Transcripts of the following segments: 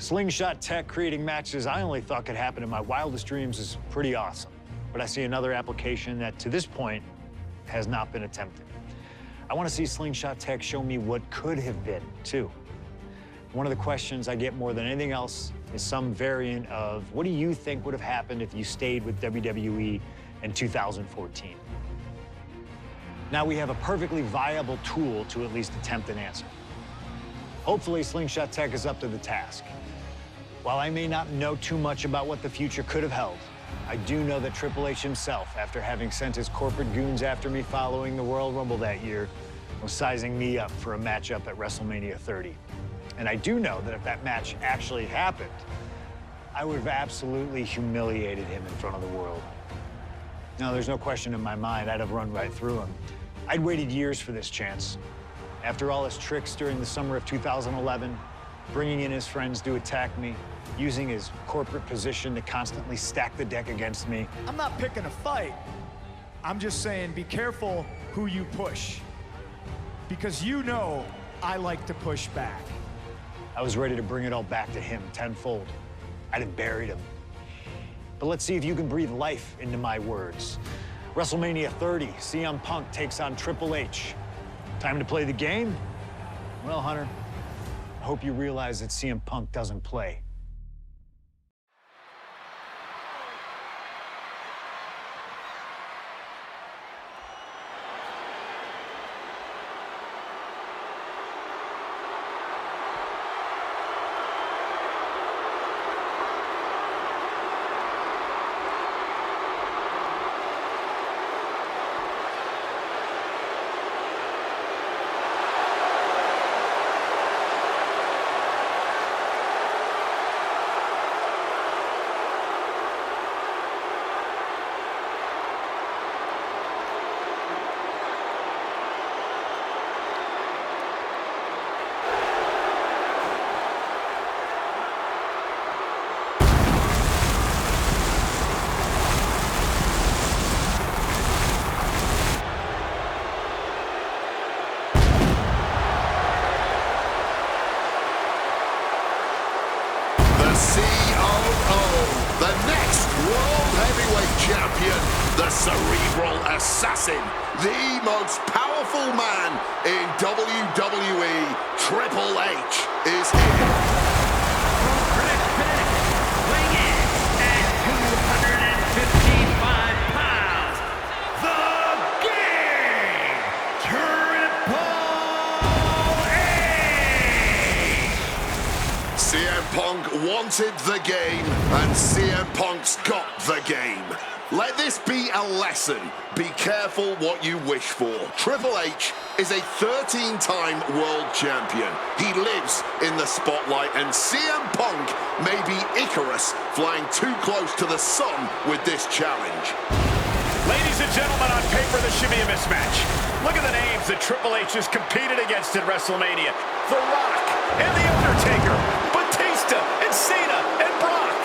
Slingshot tech creating matches I only thought could happen in my wildest dreams is pretty awesome. But I see another application that, to this point, has not been attempted. I want to see Slingshot tech show me what could have been, too. One of the questions I get more than anything else is some variant of, what do you think would have happened if you stayed with WWE in 2014? Now we have a perfectly viable tool to at least attempt an answer. Hopefully, Slingshot Tech is up to the task. While I may not know too much about what the future could have held, I do know that Triple H himself, after having sent his corporate goons after me following the Royal Rumble that year, was sizing me up for a matchup at WrestleMania 30. And I do know that if that match actually happened, I would have absolutely humiliated him in front of the world. Now, there's no question in my mind I'd have run right through him. I'd waited years for this chance. After all his tricks during the summer of 2011, bringing in his friends to attack me, using his corporate position to constantly stack the deck against me. I'm not picking a fight. I'm just saying be careful who you push. Because you know I like to push back. I was ready to bring it all back to him tenfold. I'd have buried him. But let's see if you can breathe life into my words. WrestleMania 30, CM Punk takes on Triple H. Time to play the game? Well, Hunter, I hope you realize that CM Punk doesn't play. The next World Heavyweight Champion, the Cerebral Assassin, the most powerful man in WWE, Triple H, is here. Weighing in at 255 pounds, the Game, Triple H! CM Punk wanted the game, and CM Punk's got the game. Let this be a lesson. Be careful what you wish for. Triple H is a 13-time world champion. He lives in the spotlight, and CM Punk may be Icarus flying too close to the sun with this challenge. Ladies and gentlemen, on paper, this should be a mismatch. Look at the names that Triple H has competed against at WrestleMania. The Rock and The Undertaker, Batista and Cena and Brock.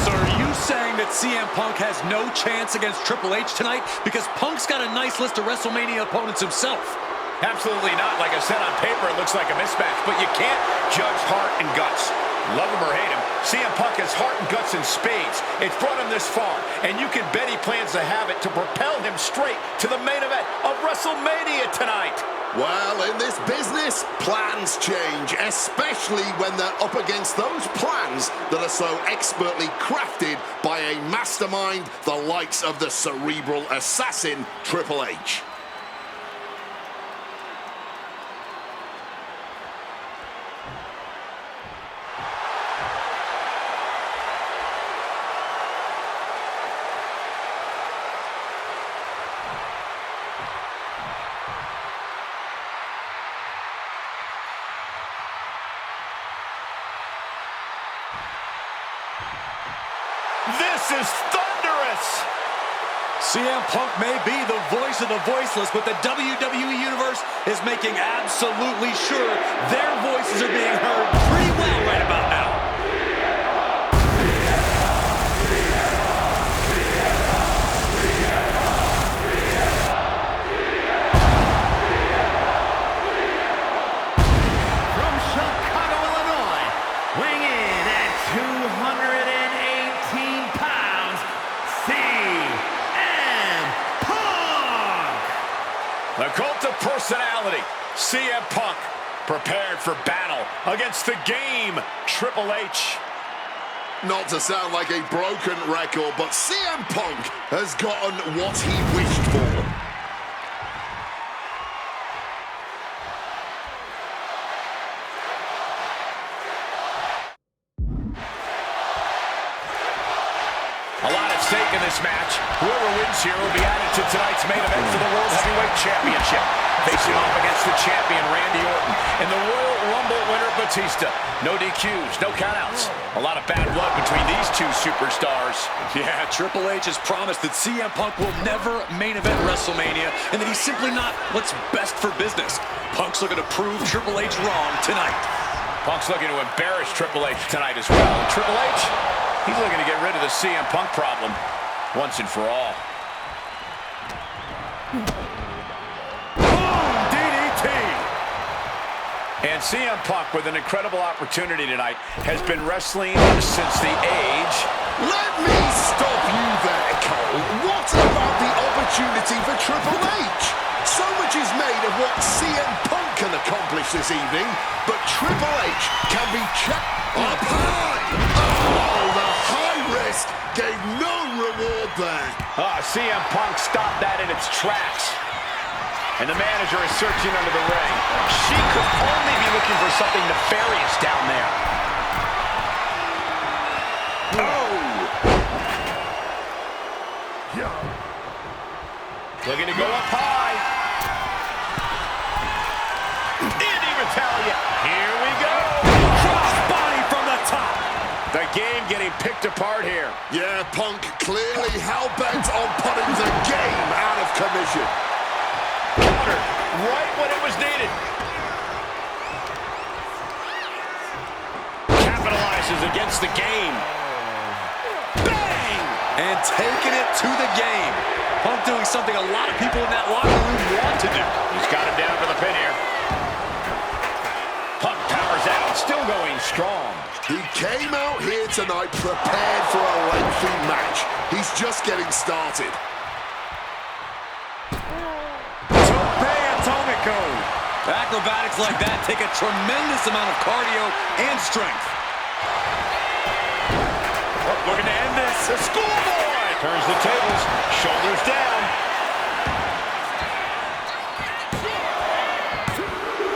So are you saying that CM Punk has no chance against Triple H tonight? Because Punk's got a nice list of WrestleMania opponents himself. Absolutely not. Like I said, on paper, it looks like a mismatch, but you can't judge heart and guts. Love him or hate him, CM Punk has heart and guts in spades. It's brought him this far, and you can bet he plans to have it to propel him straight to the main event of WrestleMania tonight. Well, in this business, plans change, especially when they're up against those plans that are so expertly crafted by a mastermind the likes of the Cerebral Assassin, Triple H. This is thunderous! CM Punk may be the voice of the voiceless, but the WWE Universe is making absolutely sure their voices are being heard pretty well right about now. From Chicago, Illinois, weighing in The cult of personality, CM Punk, prepared for battle against the game, Triple H. Not to sound like a broken record, but CM Punk has gotten what he wished for. A lot at stake in this match. Whoever wins here will be added to tonight's main event for the World Heavyweight Championship. Facing off against the champion, Randy Orton, and the Royal Rumble winner, Batista. No DQs, no countouts. A lot of bad blood between these two superstars. Yeah, Triple H has promised that CM Punk will never main event WrestleMania, and that he's simply not what's best for business. Punk's looking to prove Triple H wrong tonight. Punk's looking to embarrass Triple H tonight as well. And Triple H, he's looking to get rid of the CM Punk problem once and for all. Boom! DDT! And CM Punk, with an incredible opportunity tonight, has been wrestling since the age. Let me stop you there, Cole. What about the opportunity for Triple H? So much is made of what CM Punk can accomplish this evening, but Triple H can be checked up high. Oh, the high risk gave no reward there. CM Punk stopped that in its tracks. And the manager is searching under the ring. She could only be looking for something nefarious down there. Looking to go up high. Indy retaliate. Here we go. Cross body from the top. The game getting picked apart here. Yeah, Punk clearly hell-bent on putting the game out of commission. Counter right when it was needed. Capitalizes against the game. Bang! And taking it to the game. Punk doing something a lot of people in that locker room want to do. He's got him down for the pin here. Punk powers out, still going strong. He came out here tonight prepared for a lengthy match. He's just getting started. Atomico. Acrobatics like that take a tremendous amount of cardio and strength. Looking to end this. The schoolboy turns the tables, shoulders down.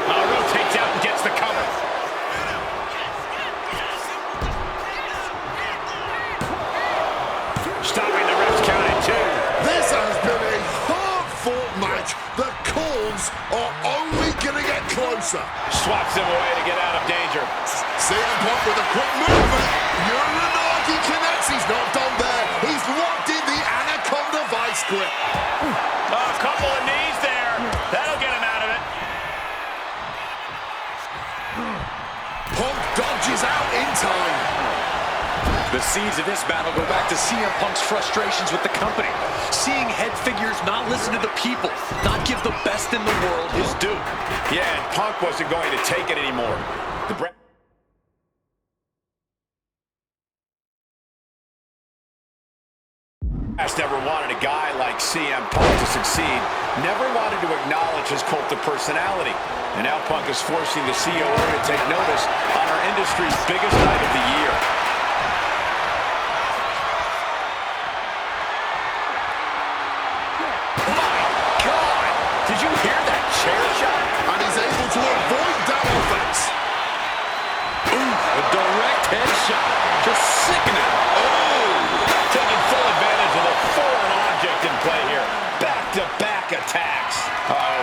Rotates out and gets the cover. Stopping the ref's count at 2. This has been a hard-fought match. The calls are only going to get closer. Swats him away to get out of danger. CM Punk with a quick movement. Uranagi connects. He's not done there. He's locked in the Anaconda Vice grip. A couple of knees there. That'll get him out of it. Punk dodges out in time. The seeds of this battle go back to CM Punk's frustrations with the company. Seeing head figures not listen to the people, not give the best in the world his due. Yeah, and Punk wasn't going to take it anymore. The never wanted a guy like CM Punk to succeed, never wanted to acknowledge his cult of personality. And now Punk is forcing the COO to take notice on our industry's biggest night of the year. My God! Did you hear that chair shot? And he's able to avoid that offense. Ooh, a direct headshot. Just sickening. Taking full advantage of the foreign object in play here. Back-to-back attacks.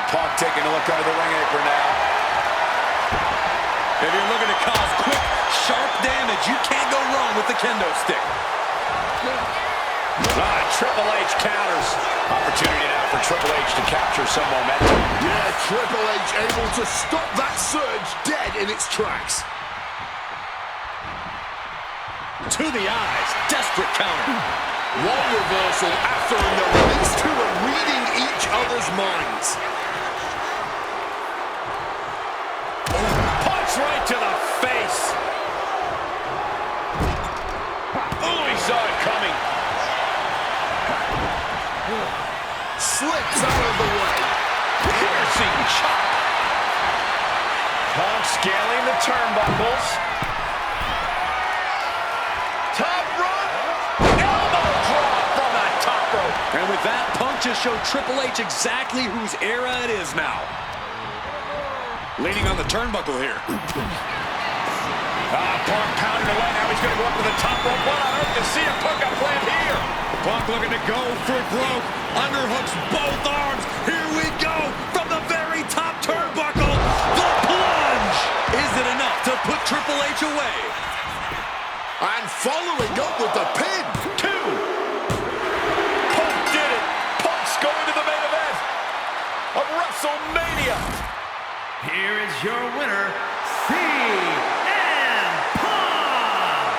Punk taking a look under the ring apron now. If you're looking to cause quick, sharp damage, you can't go wrong with the kendo stick. Triple H counters. Opportunity now for Triple H to capture some momentum. Yeah, Triple H able to stop that surge dead in its tracks. To the eyes, desperate counter. One reversal after another. These two are reading each other's minds. Punch right to the face. Oh, he saw it coming. Slips out of the way. Piercing chop. Punk scaling the turnbuckles. Top rope. Elbow drop from the top rope. And with that, Punk just showed Triple H exactly whose era it is now. Leaning on the turnbuckle here. Punk pounding away. Now he's going to go up to the top rope. What on earth does CM Punk got planned here? Punk looking to go for broke. Underhooks both arms. Here we go from the very top turnbuckle. The plunge. Is it enough to put Triple H away? And following up with the pin. 2. Punk did it. Punk's going to the main event of WrestleMania. Here is your winner, CM Punk!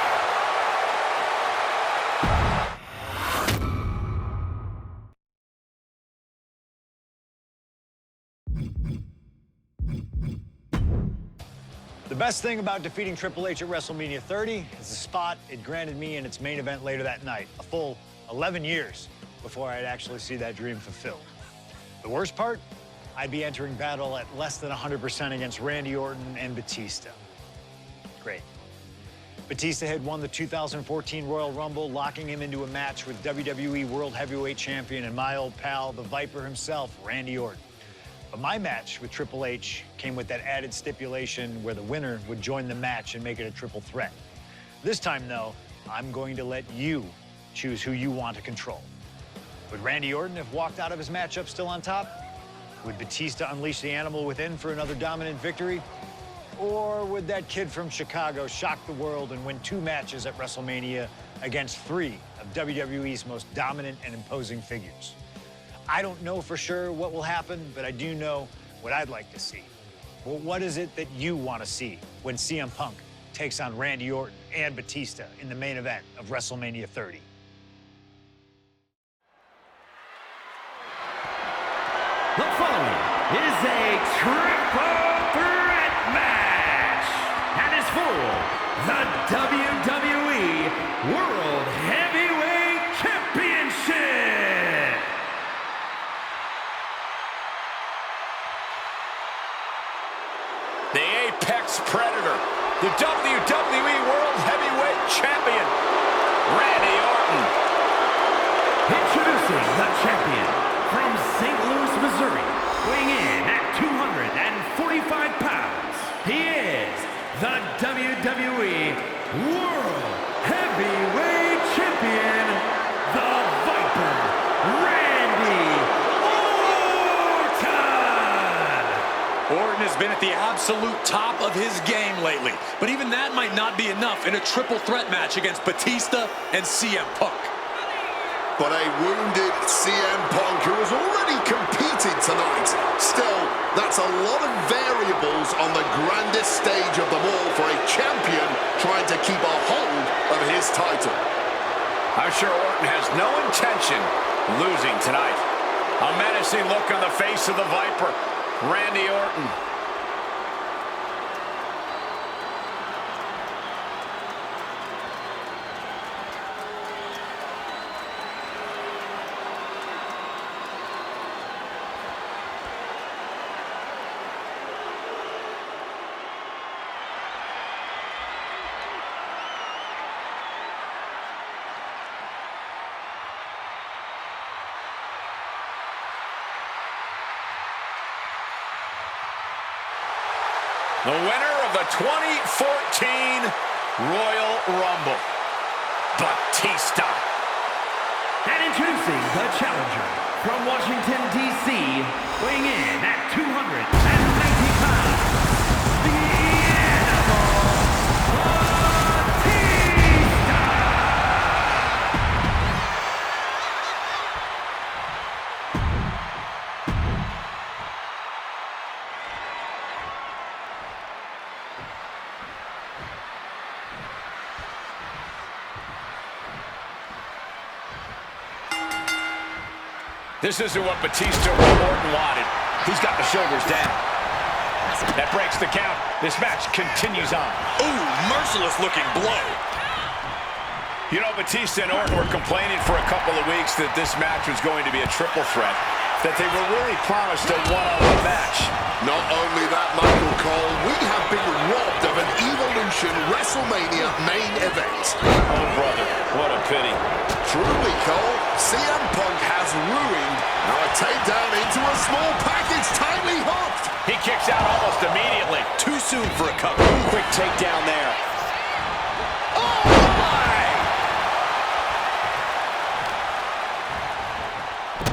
The best thing about defeating Triple H at WrestleMania 30 is the spot it granted me in its main event later that night. A full 11 years before I'd actually see that dream fulfilled. The worst part? I'd be entering battle at less than 100% against Randy Orton and Batista. Great. Batista had won the 2014 Royal Rumble, locking him into a match with WWE World Heavyweight Champion and my old pal, the Viper himself, Randy Orton. But my match with Triple H came with that added stipulation where the winner would join the match and make it a triple threat. This time, though, I'm going to let you choose who you want to control. Would Randy Orton have walked out of his matchup still on top? Would Batista unleash the animal within for another dominant victory? Or would that kid from Chicago shock the world and win 2 matches at WrestleMania against 3 of WWE's most dominant and imposing figures? I don't know for sure what will happen, but I do know what I'd like to see. Well, what is it that you want to see when CM Punk takes on Randy Orton and Batista in the main event of WrestleMania 30? The following is a triple threat match and is for the WWE World Heavyweight Championship. The Apex Predator, the WWE World Heavyweight Champion, Randy Orton. Introducing the champion from St. Louis, Missouri, weighing in at 245 pounds. He is the WWE World Heavyweight Champion, the Viper, Randy Orton. Orton has been at the absolute top of his game lately, but even that might not be enough in a triple threat match against Batista and CM Punk. But a wounded CM Punk who has already competed tonight. Still, that's a lot of variables on the grandest stage of them all for a champion trying to keep a hold of his title. I'm sure Orton has no intention losing tonight. A menacing look on the face of the Viper, Randy Orton. The winner of the 2014 Royal Rumble, Batista. And introducing the challenger from Washington, D.C., weighing in at 290 pounds, the Animal, Batista! This isn't what Batista or Orton wanted. He's got the shoulders down. That breaks the count. This match continues on. Ooh, merciless looking blow. You know, Batista and Orton were complaining for a couple of weeks that this match was going to be a triple threat. that they were really promised a one-on-one match. Not only that, Michael Cole, we have been robbed of an Evolution WrestleMania main event. Oh, brother, what a pity. Truly, Cole, CM Punk has ruined our takedown into a small package tightly hooked. He kicks out almost immediately. Too soon for a cover. Quick takedown there. Oh, my!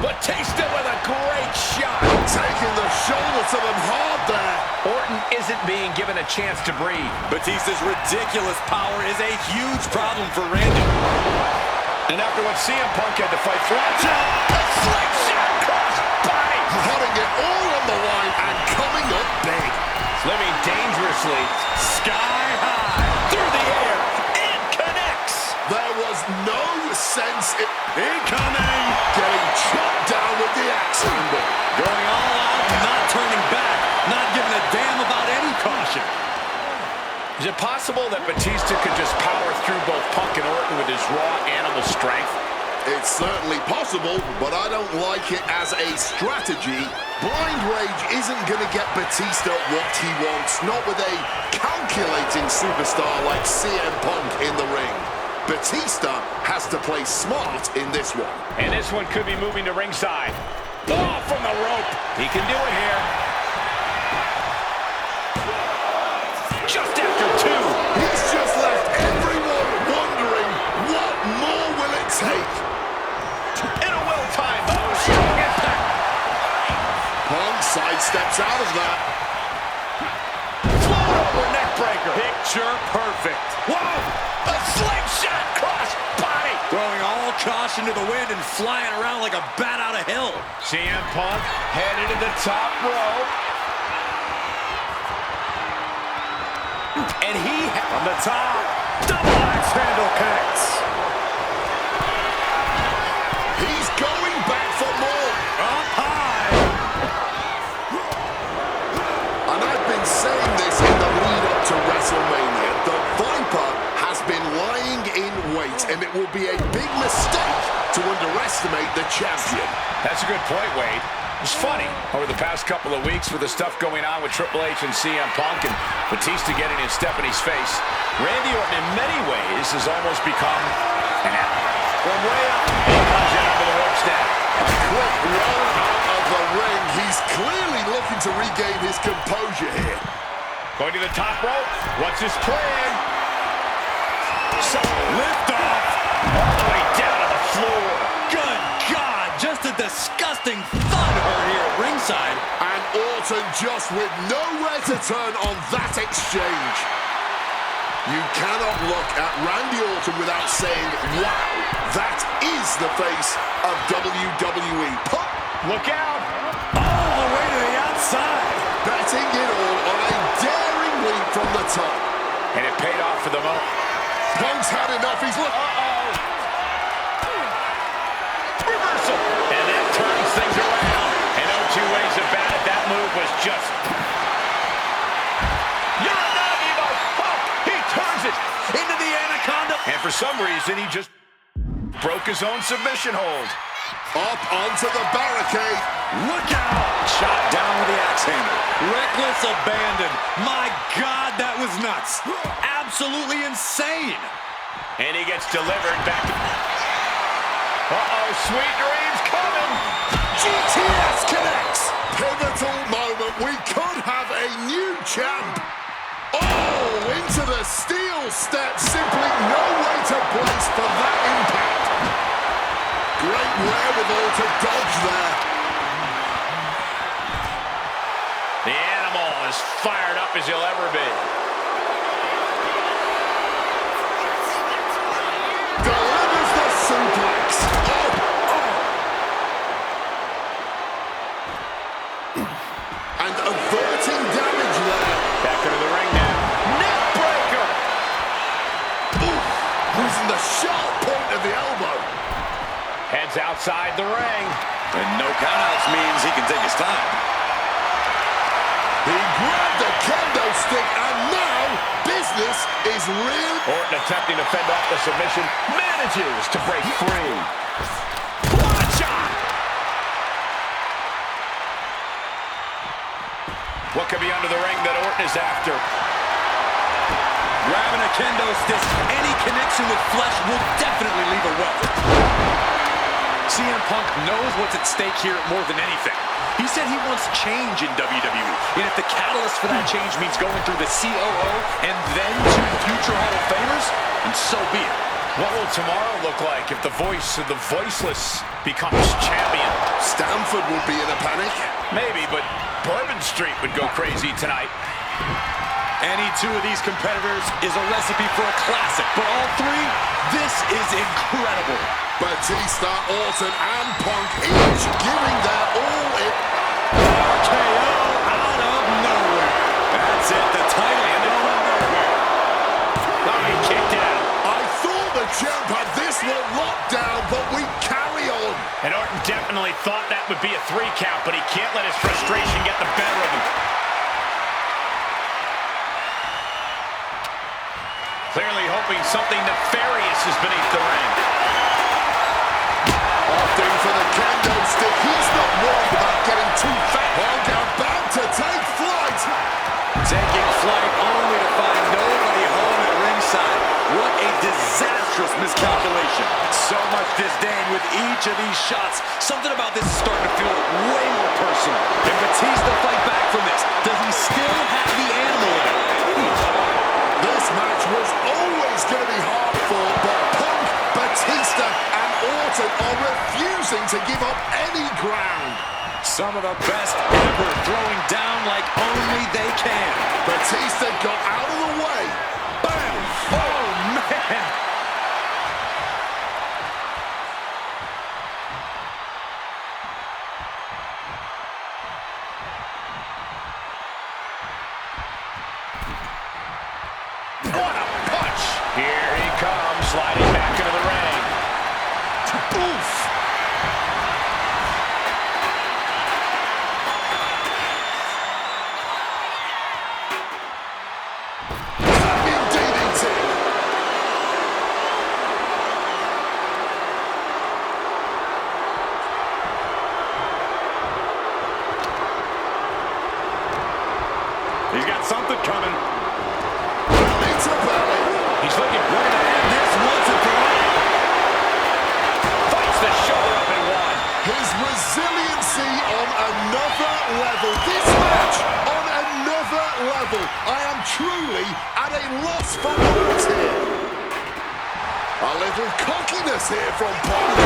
Batista with a great shot. Taking the shoulder to them hard there. Orton isn't being given a chance to breathe. Batista's ridiculous power is a huge problem for Randy. And after what CM Punk had to fight for, watch out! A slingshot cross body! Putting it all on the line and coming up big. Living dangerously, sky high, through the air, and connects! There was no sense in Incoming! getting chopped down with the axe handle. Going all out, not turning back, not giving a damn about any caution. Is it possible that Batista could just power through both Punk and Orton with his raw animal strength? It's certainly possible, but I don't like it as a strategy. Blind Rage isn't going to get Batista what he wants, not with a calculating superstar like CM Punk in the ring. Batista has to play smart in this one. And this one could be moving to ringside. Oh, from the rope. He can do it here. Just after two. He's just left everyone wondering, what more will it take? In a well-timed, strong impact. Punk sidesteps out of that. Float over neck breaker. Picture perfect. Whoa! A slingshot cross body. Throwing all caution to the wind and flying around like a bat out of hell. CM Punk headed to the top rope. And he From the top, double axe handle connects. He's going back for more. Up high. And I've been saying this in the lead up to WrestleMania. The Viper has been lying in wait, and it will be a big mistake to underestimate the champion. That's a good point, Wade. It's funny, over the past couple of weeks with the stuff going on with Triple H and CM Punk and Batista getting in Stephanie's face, Randy Orton in many ways has almost become an ally. From way up, he comes in under the ropes now. A quick roll out of the ring. He's clearly looking to regain his composure here. Going to the top rope. What's his plan? So, Lift off. all the way down to the floor. Good God, just a disgusting thud heard here at ringside. And Orton just with nowhere to turn on that exchange. You cannot look at Randy Orton without saying, wow, that is the face of WWE. Look out. All the way to the outside. Betting it all on a daring leap from the top. And it paid off for the moment. Punk's had enough. He's look. Reversal. And that turns things around. And no two ways about it. That move was just... You're not even... Oh, he turns it into the Anaconda. And for some reason, he just broke his own submission hold. Up onto the barricade. Look out. Shot down with the axe handle. Reckless abandon. My God, that was nuts. Absolutely insane. And he gets delivered back. Uh-oh, sweet dreams coming. GTS connects. Pivotal moment. We could have a new champ. Oh, into the steel step. Simply no way to place for that impact. Great wherewithal to dodge there. The animal is fired up as he'll ever be. Delivers the suplex. And averting damage there. Back into the ring now. Neck breaker. Using the sharp point of the elbow. Heads outside the ring. And no countouts means he can take his time. He grabbed the kendo stick, and now business is real. Orton attempting to fend off the submission, manages to break free. What a shot! What could be under the ring that Orton is after? Grabbing a kendo stick, any connection with flesh will definitely leave a welt. CM Punk knows what's at stake here more than anything. He said he wants change in WWE, and if the catalyst for that change means going through the COO and then to the future Hall of Famers, then so be it. What will tomorrow look like if the voice of the voiceless becomes champion? Stanford will be in a panic. Maybe, but Bourbon Street would go crazy tonight. Any two of these competitors is a recipe for a classic, but all three, this is incredible. Batista, Orton, and Punk each giving their all in. RKO out of nowhere. That's it, the title and going nowhere. Oh, he kicked out. I thought the champ had this one locked down, but we carry on. And Orton definitely thought that would be a 3 count, but he can't let his frustration get the better of him. Clearly hoping something nefarious is beneath the ring. Opting for the kendo stick. He's not worried about getting too fat. Punk about to take flight. Taking flight only to find nobody home at ringside. What a disastrous miscalculation. So much disdain with each of these shots. Something about this is starting to feel way more personal. Can Batista fight back from this? Does he still have the animal in him? This match was always going to be hard fought, but Punk, Batista, and Orton are refusing to give up any ground. Some of the best ever, throwing down like only they can. Batista got out of the way. Bam! Oh, man! What a punch! Here he comes, sliding back into the ring. Oof! DDT. He's got something coming. Belly to belly. He's looking good to end this once and for all. Fights the shoulder up and one. His resiliency on another level. This match on another level. I am truly at a loss for words here. A little cockiness here from Punk.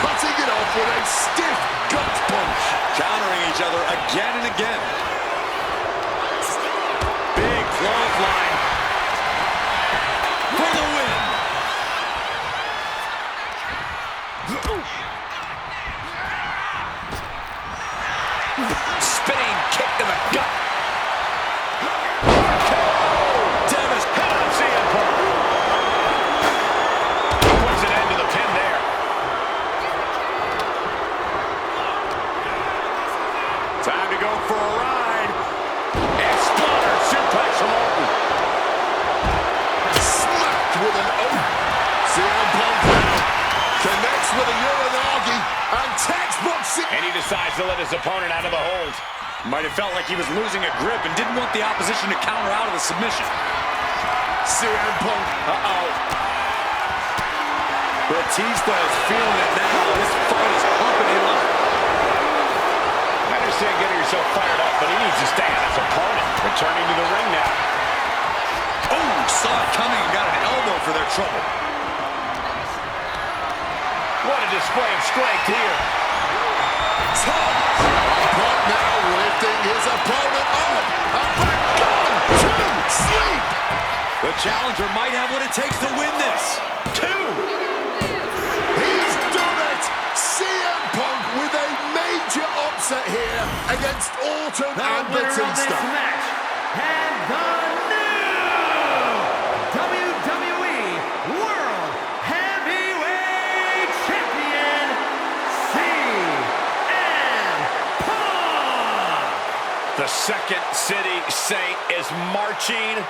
Cutting it off with a stiff gut punch. Countering each other again and again. Big clothesline for the win. Spinning kick to the gut. Dennis, Head on CM Punk. He puts an end to the pin there. time to go for a ride. Exploder suplex from Orton. Smacked with an oath. CM Punk connects with a Uranagi and textbook. And he decides to let his opponent out of the hold. Might have felt like he was losing a grip and didn't want the opposition to counter out of the submission. CM Punk. Batista is feeling it now. This fight is pumping him up. I understand getting yourself fired up, but he needs to stay on his opponent. Returning to the ring now. Oh, saw it coming and got an elbow for their trouble. What a display of strength here. Punk now lifting his opponent up. And back 1, 2, sleep. The challenger might have what it takes to win this. 2. He's done it. CM Punk with a major upset here against Orton and Batista. Match and the new WWE World Heavyweight Champion, CM Punk. The Second City Saint is marching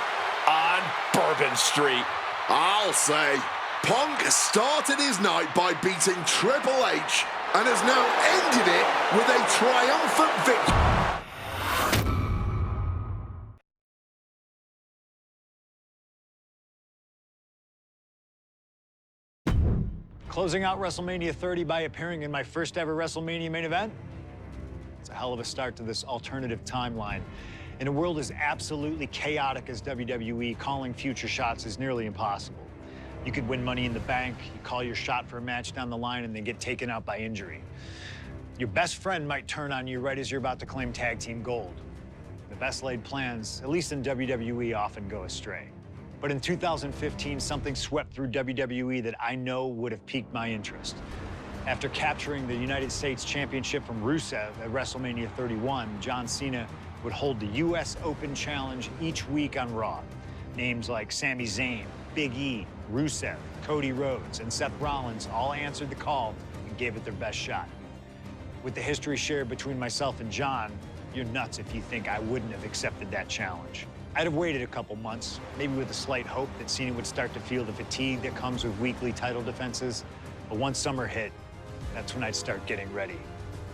on Bourbon Street. I'll say, Punk started his night by beating Triple H and has now ended it with a triumphant victory. Closing out WrestleMania 30 by appearing in my first ever WrestleMania main event? It's a hell of a start to this alternative timeline. In a world as absolutely chaotic as WWE, calling future shots is nearly impossible. You could win Money in the Bank, you call your shot for a match down the line, and then get taken out by injury. Your best friend might turn on you right as you're about to claim tag team gold. The best laid plans, at least in WWE, often go astray. But in 2015, something swept through WWE that I know would have piqued my interest. After capturing the United States Championship from Rusev at WrestleMania 31, John Cena would hold the US Open Challenge each week on Raw. Names like Sami Zayn, Big E, Rusev, Cody Rhodes, and Seth Rollins all answered the call and gave it their best shot. With the history shared between myself and John, you're nuts if you think I wouldn't have accepted that challenge. I'd have waited a couple months, maybe with a slight hope that Cena would start to feel the fatigue that comes with weekly title defenses. But once summer hit, that's when I'd start getting ready.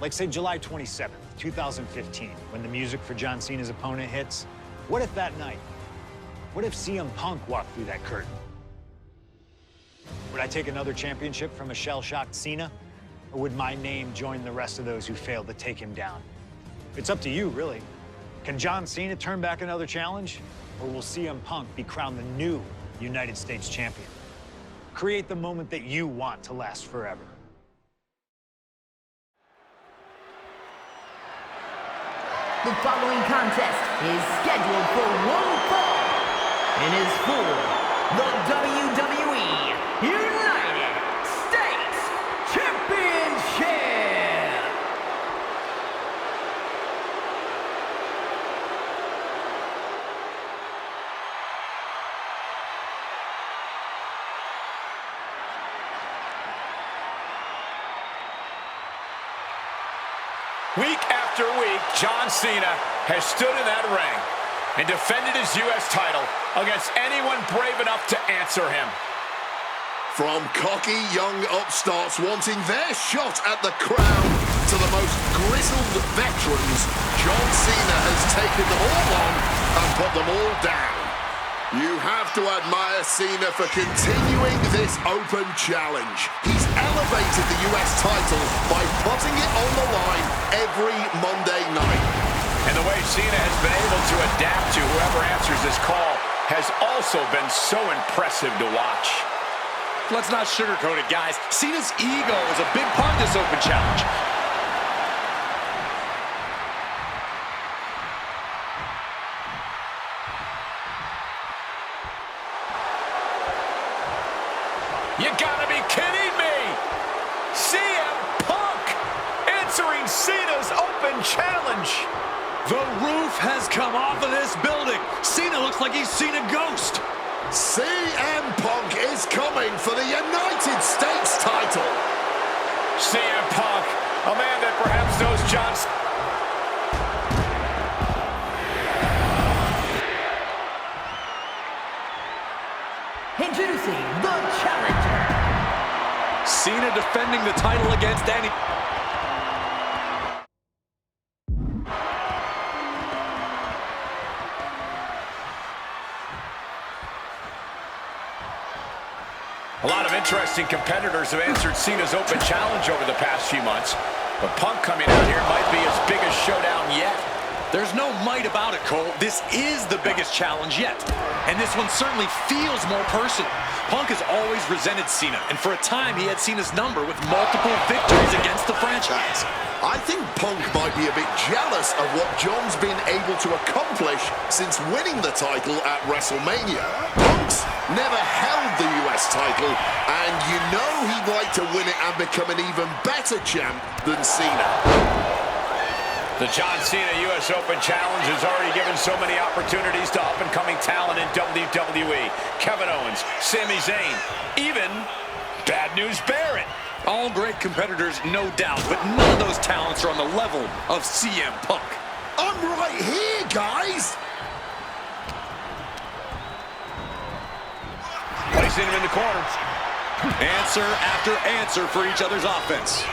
Like, say, July 27th, 2015, when the music for John Cena's opponent hits. What if that night? What if CM Punk walked through that curtain? Would I take another championship from a shell-shocked Cena? Or would my name join the rest of those who failed to take him down? It's up to you, really. Can John Cena turn back another challenge? Or will CM Punk be crowned the new United States champion? Create the moment that you want to last forever. The following contest is scheduled for one fall and is for the WWE United States Championship. Week after week, John Cena has stood in that ring and defended his U.S. title against anyone brave enough to answer him. From cocky young upstarts wanting their shot at the crown to the most grizzled veterans, John Cena has taken them all on and put them all down. You have to admire Cena for continuing this open challenge. He's elevated the US title by putting it on the line every Monday night. And the way Cena has been able to adapt to whoever answers this call has also been so impressive to watch. Let's not sugarcoat it, guys. Cena's ego is a big part of this open challenge. You gotta be kidding me! CM Punk answering Cena's open challenge. The roof has come off of this building. Cena looks like he's seen a ghost. CM Punk is coming for the United States title. CM Punk, a man that perhaps knows John's... Introducing the challenger. Cena defending the title against any... A lot of interesting competitors have answered Cena's open challenge over the past few months, but Punk coming out here might be his biggest showdown yet. There's no might about it, Cole. This is the biggest challenge yet. And this one certainly feels more personal. Punk has always resented Cena, and for a time he had Cena's number with multiple victories against the franchise. I think Punk might be a bit jealous of what John's been able to accomplish since winning the title at WrestleMania. Punk's never held the US title, and you know he'd like to win it and become an even better champ than Cena. The John Cena US Open Challenge has already given so many opportunities to up-and-coming talent in WWE. Kevin Owens, Sami Zayn, even Bad News Barrett. All great competitors, no doubt, but none of those talents are on the level of CM Punk. I'm right here, guys! Placing him in the corner. Answer after answer for each other's offense.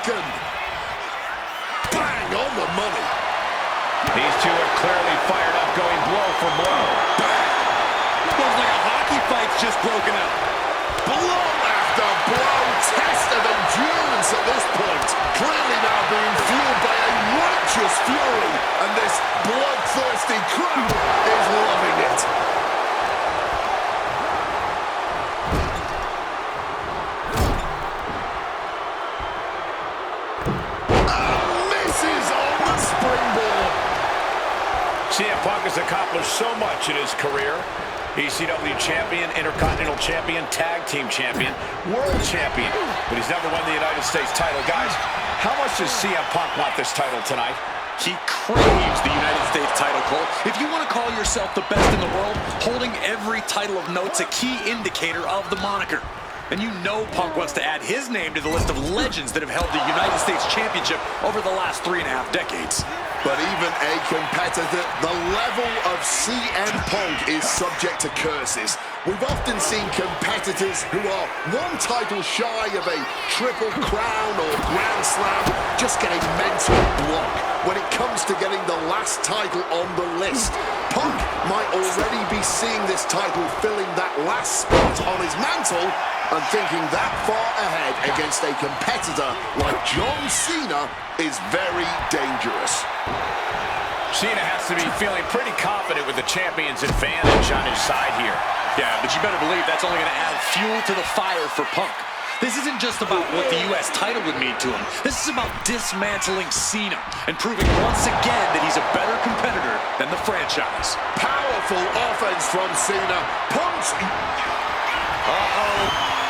broken. Bang on the money. These two are clearly fired up, going blow for blow. Bang. Looks like a hockey fight's just broken out. Blow after blow. Test of endurance at this point. Clearly now being fueled by a righteous fury. And this bloodthirsty crowd is loving it. CM Punk has accomplished so much in his career. ECW champion, Intercontinental champion, tag team champion, world champion. But he's never won the United States title. Guys, how much does CM Punk want this title tonight? He craves the United States title, Cole. If you want to call yourself the best in the world, holding every title of note's a key indicator of the moniker. And you know Punk wants to add his name to the list of legends that have held the United States Championship over the last 3.5 decades. But even a competitor, the level of CM Punk is subject to curses. We've often seen competitors who are one title shy of a triple crown or grand slam just get a mental block when it comes to getting the last title on the list. Punk might already be seeing this title filling that last spot on his mantle and thinking that far ahead against a competitor like John Cena is very dangerous. Cena has to be feeling pretty confident with the champion's advantage on his side here. Yeah, but you better believe that's only going to add fuel to the fire for Punk. This isn't just about what the U.S. title would mean to him. This is about dismantling Cena and proving once again that he's a better competitor than the franchise. Powerful offense from Cena. Punk's...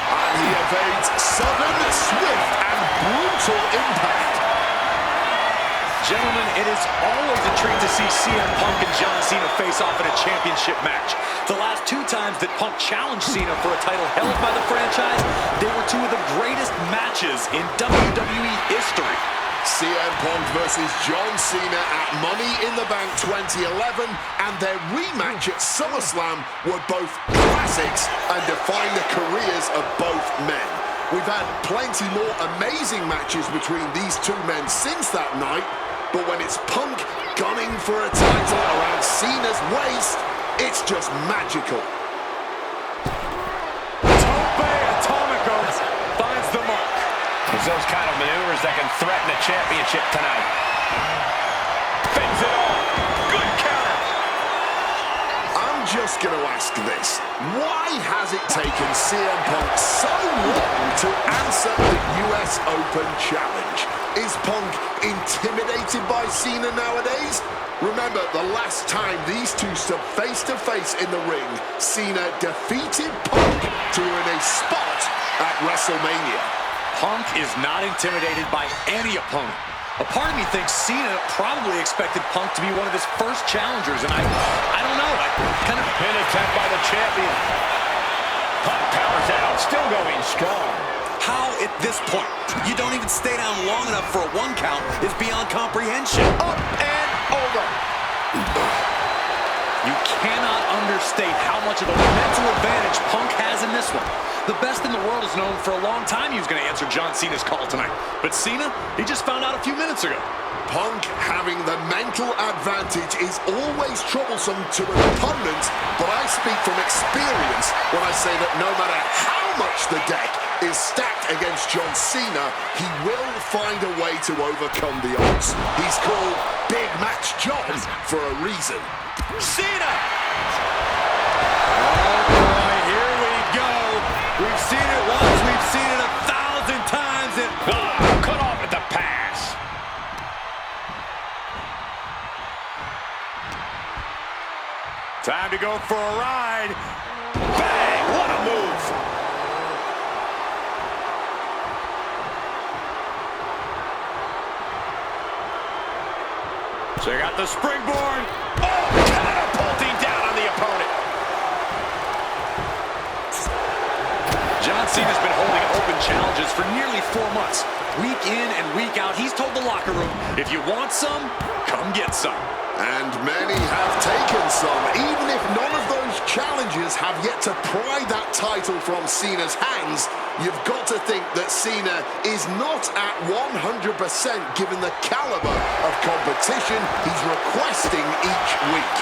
And he evades sudden, swift, and brutal impact. Gentlemen, it is always a treat to see CM Punk and John Cena face off in a championship match. The last 2 times that Punk challenged Cena for a title held by the franchise, they were 2 of the greatest matches in WWE history. CM Punk versus John Cena at Money in the Bank 2011 and their rematch at SummerSlam were both classics and define the careers of both men. We've had plenty more amazing matches between these 2 men since that night, but when it's Punk gunning for a title around Cena's waist, it's just magical. Tope Atomico finds the mark. It's those kind of maneuvers that can threaten a championship tonight. Fends it off. Good counter. I'm just going to ask this. Why has it taken CM Punk so long to answer the US Open Challenge? Is Punk intimidated by Cena nowadays? Remember, the last time these 2 stood face-to-face in the ring, Cena defeated Punk to earn a spot at WrestleMania. Punk is not intimidated by any opponent. A part of me thinks Cena probably expected Punk to be one of his first challengers, and I don't know. I kind of... Pin attempt by the champion. Punk powers out, still going strong. How at this point you don't even stay down long enough for a 1 count is beyond comprehension. Up and over. You cannot understate how much of a mental advantage Punk has in this one. The best in the world is known for a long time he was going to answer John Cena's call tonight. But Cena, he just found out a few minutes ago. Punk having the mental advantage is always troublesome to an opponent, but I speak from experience when I say that no matter how much the deck is stacked against John Cena, he will find a way to overcome the odds. He's called Big Match John for a reason. Cena! We've seen it once, we've seen it 1,000 times, and cut off at the pass. Time to go for a ride. Bang! What a move! Check out the springboard. Oh, catapulting down on the opponent. John Cena's been holding open challenges for nearly 4 months. Week in and week out, he's told the locker room, if you want some, come get some. And many have taken some, even if none of those challenges have yet to pry that title from Cena's hands, you've got to think that Cena is not at 100% given the caliber of competition he's requesting each week.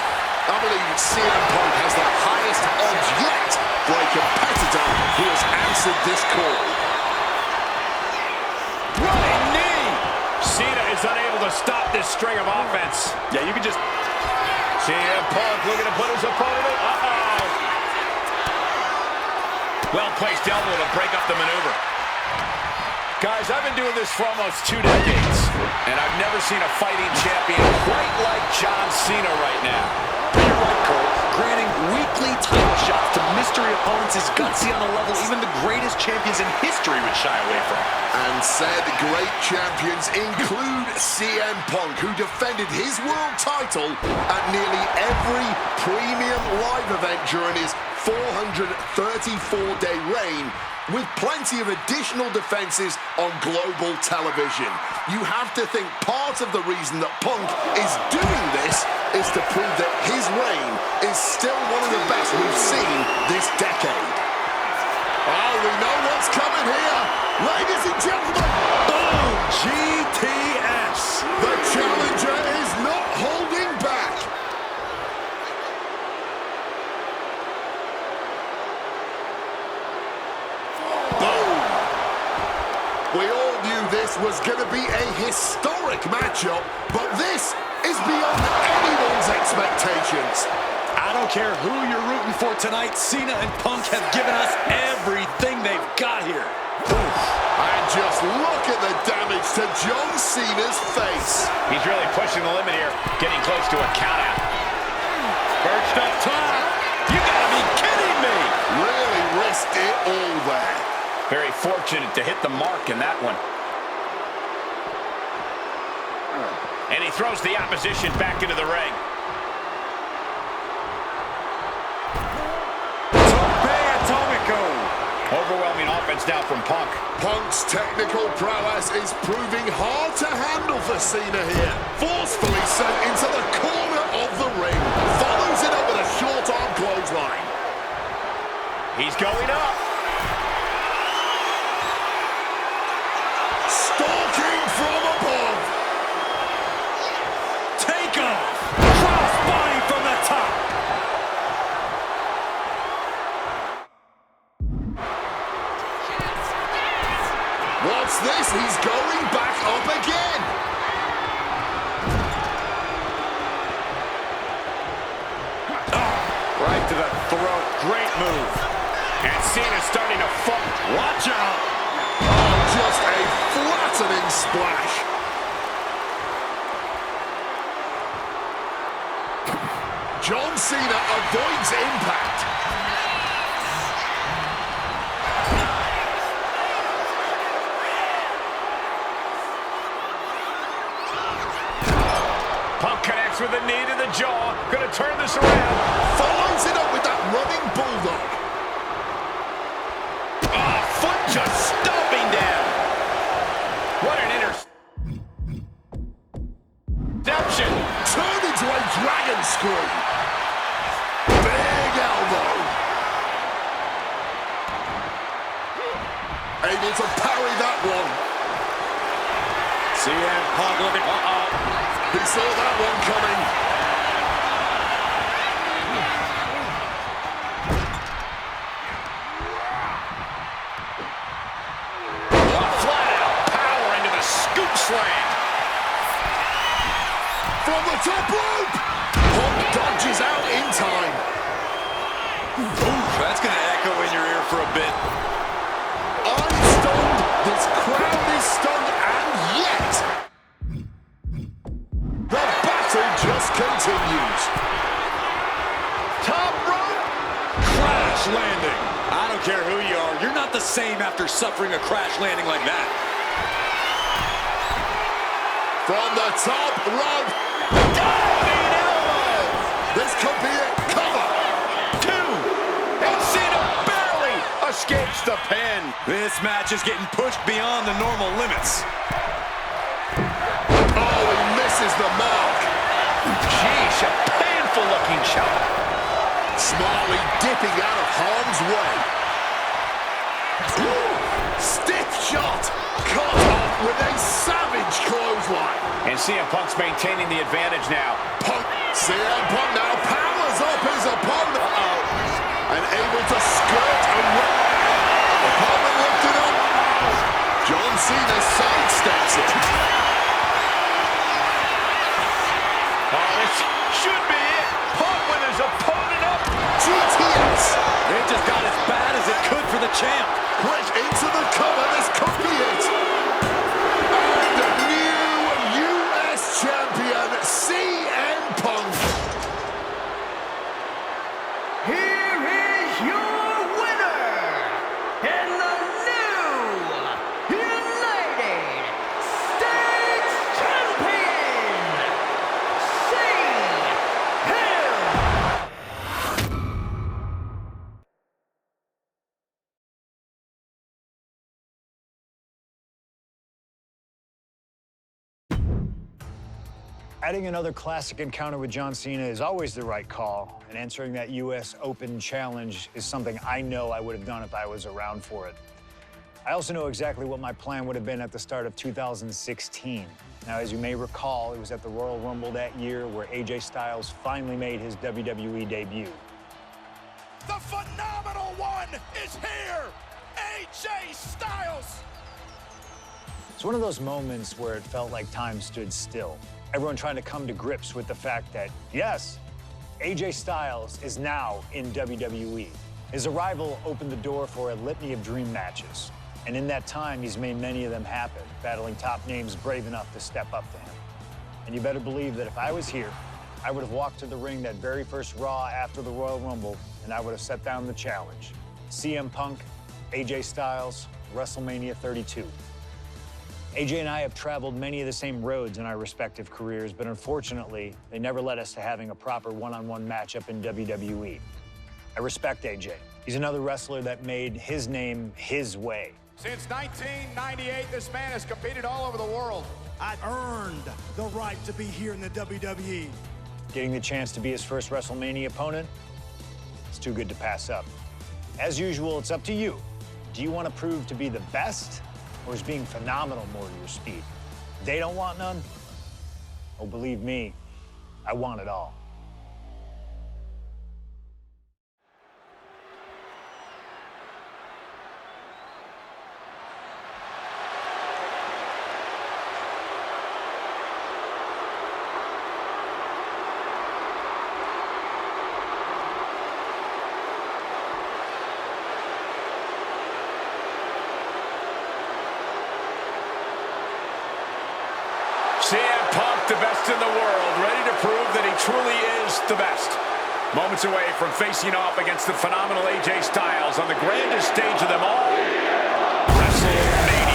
I believe CM Punk has the highest odds yet for a competitor who has answered this call. Running knee! Cena is unable to stop this string of offense. Yeah, you can just... CM Punk looking to put his opponent. Well-placed elbow to break up the maneuver. Guys, I've been doing this for almost 2 decades, and I've never seen a fighting champion quite like John Cena right now. You're right, Cole. Granting weekly title shots to mystery opponents is gutsy on a level even the greatest champions in history would shy away from. And said great champions include CM Punk, who defended his world title at nearly every premium live event during his 434-day reign, with plenty of additional defenses on global television. You have to think part of the reason that Punk is doing this is to prove that his reign is still one of the best we've seen this decade. Oh, we know what's coming here. Ladies and gentlemen, boom, GTS. The challenger is not holding back. Boom. We all knew this was going to be a historic matchup, but this is beyond anyone's expectations. I don't care who you're rooting for tonight, Cena and Punk have given us everything they've got here. And just look at the damage to John Cena's face. He's really pushing the limit here, getting close to a countout. Perched up top. You gotta be kidding me. Really risked it all there. Very fortunate to hit the mark in that one. And he throws the opposition back into the ring. Overwhelming offense now from Punk. Punk's technical prowess is proving hard to handle for Cena here. Forcefully sent into the corner of the ring. Follows it up with a short arm clothesline. He's going up. Stalking from above. Take off. Cross body from the top. What's this? He's going back up again. Right to the throat. Great move. And Cena's starting to fall. Watch out. Oh, just a flattening splash. John Cena avoids impact. Punk connects with a knee to the jaw. Gonna turn this around. Follows it up with that running bulldog. Oh, foot just stomping down. What an interception. Turned into a dragon screw. Big elbow. Able to parry that one. CM Punk looking... He saw that one coming. Flat out power into the scoop slam. From the top rope. Punk dodges out in time. Ooh, that's going to echo in your ear for a bit. I'm stunned. This crowd is stunned, and yet the battle just continues. Top rope. Crash landing. I don't care who you are. You're not the same after suffering a crash landing like that. From the top rope. Diving elbow. This could be it. Cover. 2. And Cena barely escapes the pin. This match is getting pushed beyond the normal limits. Oh, he misses the mark. Sheesh, a painful looking shot. Smartly dipping out of harm's way. Ooh, stiff shot. Cut off with a savage clothesline. And CM Punk's maintaining the advantage now. CM Punk now powers up his opponent. And able to skirt around. Opponent lifted up. John Cena sidesteps it. Oh, this should be it. Punk with his opponent up. GTS. It just got as bad as it could for the champ. Quick into the cover. This could be it. And the new US champion, CM Punk. Here is your winner, and the new United States Champion, CM. Adding another classic encounter with John Cena is always the right call, and answering that US Open challenge is something I know I would have done if I was around for it. I also know exactly what my plan would have been at the start of 2016. Now, as you may recall, it was at the Royal Rumble that year where AJ Styles finally made his WWE debut. The phenomenal one is here, AJ Styles. It's one of those moments where it felt like time stood still. Everyone trying to come to grips with the fact that, yes, AJ Styles is now in WWE. His arrival opened the door for a litany of dream matches. And in that time, he's made many of them happen, battling top names brave enough to step up to him. And you better believe that if I was here, I would have walked to the ring that very first Raw after the Royal Rumble, and I would have set down the challenge. CM Punk, AJ Styles, WrestleMania 32. AJ and I have traveled many of the same roads in our respective careers, but unfortunately, they never led us to having a proper one-on-one matchup in WWE. I respect AJ. He's another wrestler that made his name his way. Since 1998, this man has competed all over the world. I earned the right to be here in the WWE. Getting the chance to be his first WrestleMania opponent, it's too good to pass up. As usual, it's up to you. Do you want to prove to be the best, or is being phenomenal more to your speed? They don't want none? Oh, believe me, I want it all. CM Punk, the best in the world, ready to prove that he truly is the best. Moments away from facing off against the phenomenal AJ Styles on the grandest stage of them all, WrestleMania.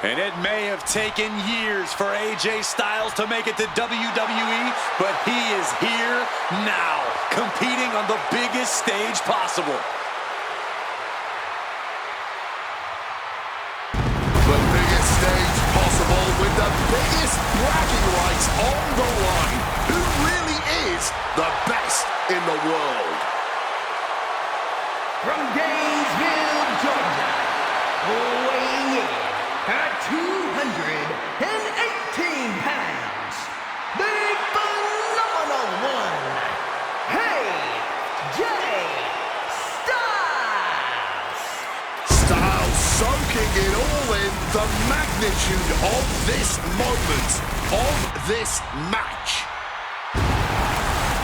And it may have taken years for AJ Styles to make it to WWE, but he is here now, competing on the biggest stage possible. The biggest stage possible with the biggest bragging rights on the line. Who really is the best in the world? From Gainesville, Georgia, weighing in at 218 pounds, the phenomenal one, AJ Styles. Styles soaking it all in, the magnitude of this moment, of this match.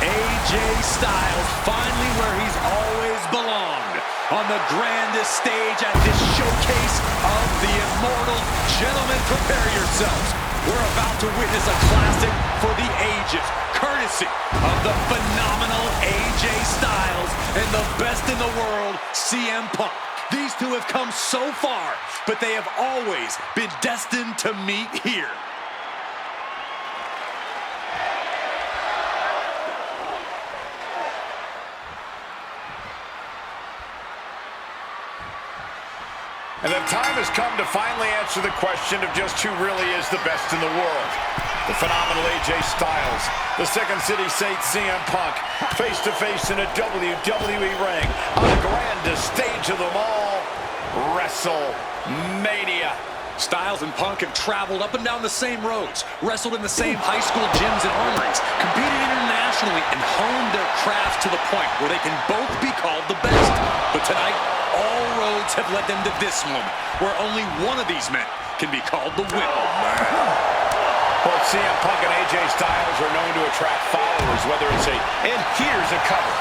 AJ Styles finally where he's always belonged, on the grandest stage at this showcase of the immortal. Gentlemen, prepare yourselves. We're about to witness a classic for the ages, courtesy of the phenomenal AJ Styles and the best in the world, CM Punk. These two have come so far, but they have always been destined to meet here. And the time has come to finally answer the question of just who really is the best in the world. The phenomenal AJ Styles, the Second City Saint CM Punk, face-to-face in a WWE ring on the grandest stage of them all, WrestleMania. Styles and Punk have traveled up and down the same roads, wrestled in the same high school gyms and armories, competed internationally, and honed their craft to the point where they can both be called the best. But tonight, all roads have led them to this moment, where only one of these men can be called the winner. Both CM Punk and AJ Styles are known to attract followers, whether it's and here's a cover.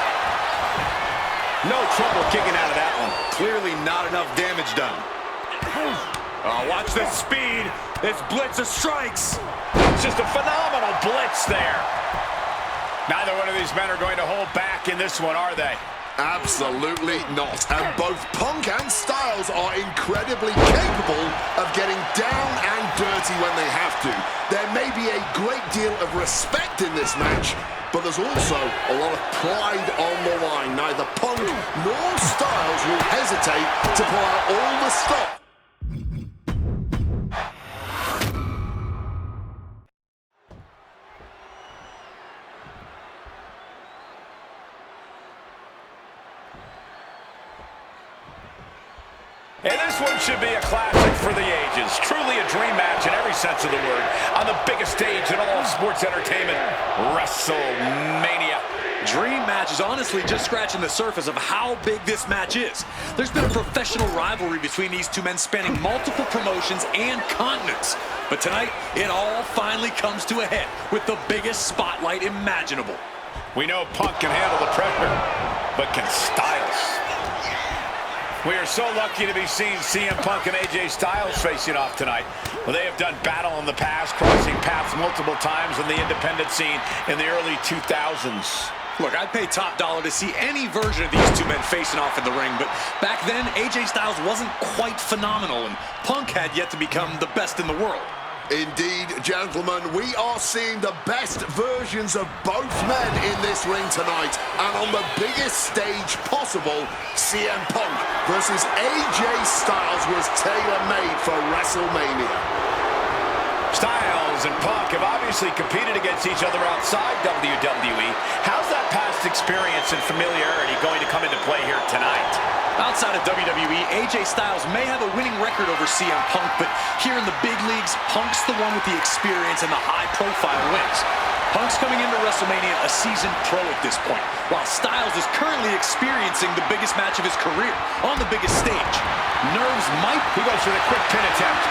No trouble kicking out of that one. Clearly not enough damage done. Oh, watch this speed. It's blitz of strikes. It's just a phenomenal blitz there. Neither one of these men are going to hold back in this one, are they? Absolutely not. And both Punk and Styles are incredibly capable of getting down and dirty when they have to. There may be a great deal of respect in this match, but there's also a lot of pride on the line. Neither Punk nor Styles will hesitate to pull out all the stops. And this one should be a classic for the ages. Truly a dream match in every sense of the word. On the biggest stage in all of sports entertainment, WrestleMania. Dream match is honestly just scratching the surface of how big this match is. There's been a professional rivalry between these two men spanning multiple promotions and continents. But tonight, it all finally comes to a head with the biggest spotlight imaginable. We know Punk can handle the pressure, but can Styles? We are so lucky to be seeing CM Punk and AJ Styles facing off tonight. Well, they have done battle in the past, crossing paths multiple times in the independent scene in the early 2000s. Look, I'd pay top dollar to see any version of these two men facing off in the ring, but back then, AJ Styles wasn't quite phenomenal, and Punk had yet to become the best in the world. Indeed, gentlemen, we are seeing the best versions of both men in this ring tonight. And on the biggest stage possible, CM Punk versus AJ Styles was tailor-made for WrestleMania. Styles and Punk have obviously competed against each other outside WWE. How's that past experience and familiarity going to come into play here tonight? Outside of WWE, AJ Styles may have a winning record over CM Punk, but here in the big leagues, Punk's the one with the experience and the high-profile wins. Punk's coming into WrestleMania a seasoned pro at this point, while Styles is currently experiencing the biggest match of his career on the biggest stage. Nerves might... He goes for the quick pin attempt.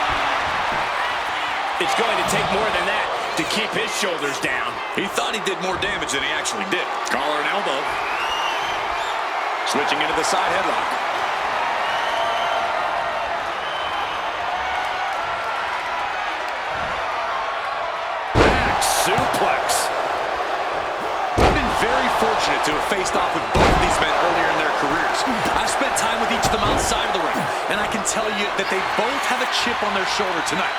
It's going to take more than that to keep his shoulders down. He thought he did more damage than he actually did. Collar and elbow. Switching into the side headlock. Back suplex. I've been very fortunate to have faced off with both of these men earlier in their careers. I've spent time with each of them outside of the ring, and I can tell you that they both have a chip on their shoulder tonight.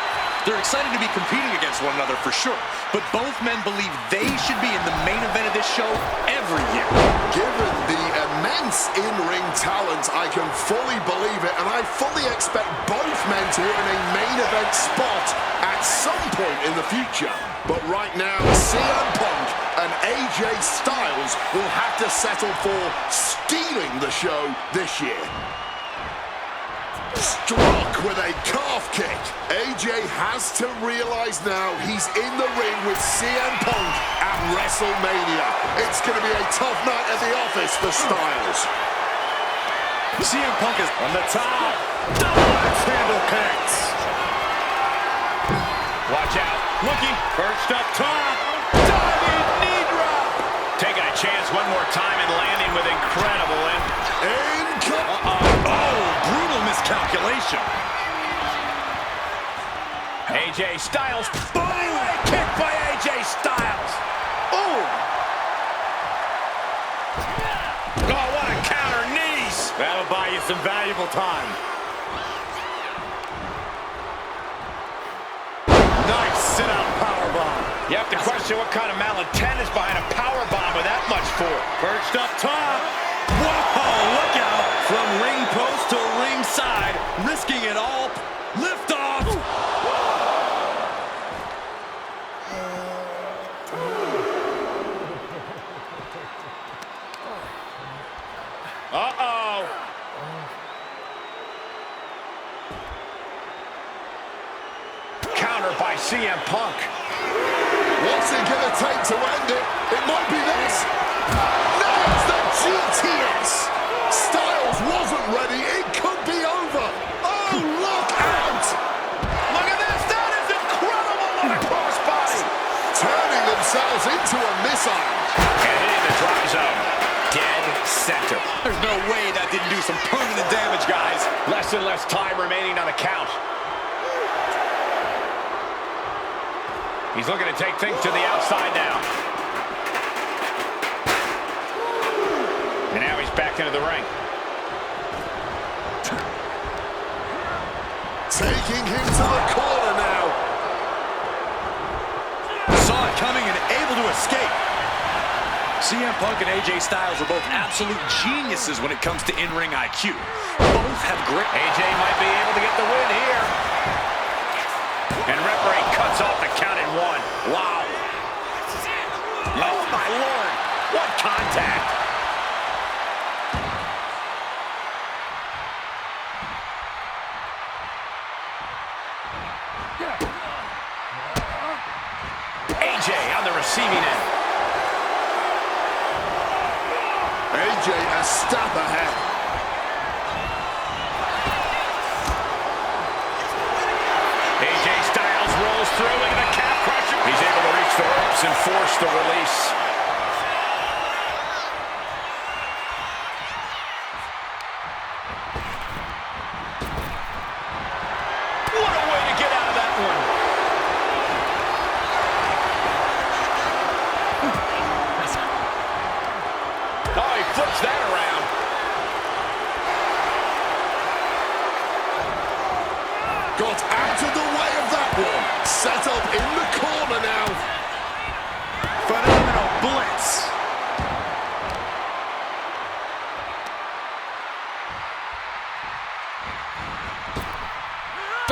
They're excited to be competing against one another for sure, but both men believe they should be in the main event of this show every year. Given the immense in-ring talent, I can fully believe it, and I fully expect both men to earn a main event spot at some point in the future. But right now, CM Punk and AJ Styles will have to settle for stealing the show this year. Struck with a calf kick. AJ has to realize now he's in the ring with CM Punk at WrestleMania. It's going to be a tough night at the office for Styles. CM Punk is on the top. Double axe handle kicks. Watch out. Looking. Perched up top. Diving knee drop. Taking a chance one more time and landing with incredible Oh, brutal miscalculation. AJ Styles. Boom! Kick by AJ Styles. Oh, what a counter knees. That'll buy you some valuable time. Nice sit-out powerbomb. You have to question what kind of malintent is behind a powerbomb with that much force. Perched up top. Whoa, look out. From ring post to ringside, risking it all. Lift off. Uh-oh. Counter by CM Punk. What's it gonna take to end it? It might be this. Nails the GTS. Styles wasn't ready. It could be over. Oh, look out! Look at this. That is incredible. What a crossbody. Turning themselves into a missile. And hitting the drop zone. Dead center. There's no way that didn't do some permanent damage, guys. Less and less time remaining on the count. He's looking to take things to the outside now. And now he's back into the ring. Taking him to the corner now. Saw it coming and able to escape. CM Punk and AJ Styles are both absolute geniuses when it comes to in-ring IQ. Both have great... AJ might be able to get the win here. And referee cuts off the count at 1. Wow. Oh, my Lord. What contact. AJ on the receiving end. AJ a step ahead. AJ Styles rolls through into the calf crusher. He's able to reach the ropes and force the release. What a way to get out of that one. Oh, he flips that around. Got out of the way of that one. Set up in the corner now. Phenomenal blitz.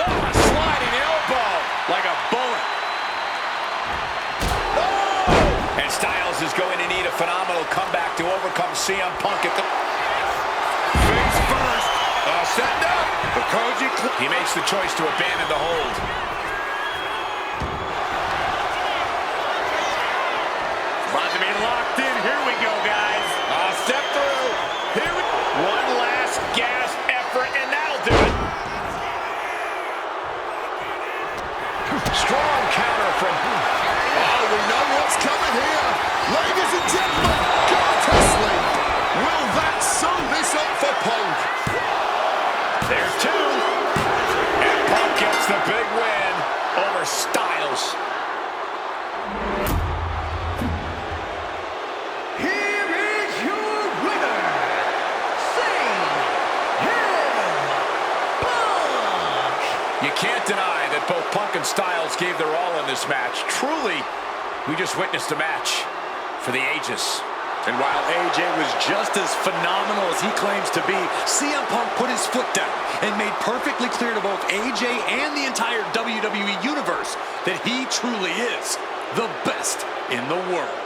Oh, a sliding elbow. Like a bullet. Oh! And Styles is going to need a phenomenal comeback to overcome CM Punk at the... Face first. Send up. He makes the choice to abandon the hold. About to be locked in. Here we go, guys. Step through. Here we go. One last gasp effort, and that'll do it. Strong counter from... Oh, we know what's coming here. Ladies and gentlemen, got to sleep. Will that sum this up for Punk? There's 2. And Punk gets the big win over Styles. Here is your winner, CM Punk. You can't deny that both Punk and Styles gave their all in this match. Truly, we just witnessed a match for the ages. And while AJ was just as phenomenal as he claims to be, CM Punk put his foot down and made perfectly clear to both AJ and the entire WWE Universe that he truly is the best in the world.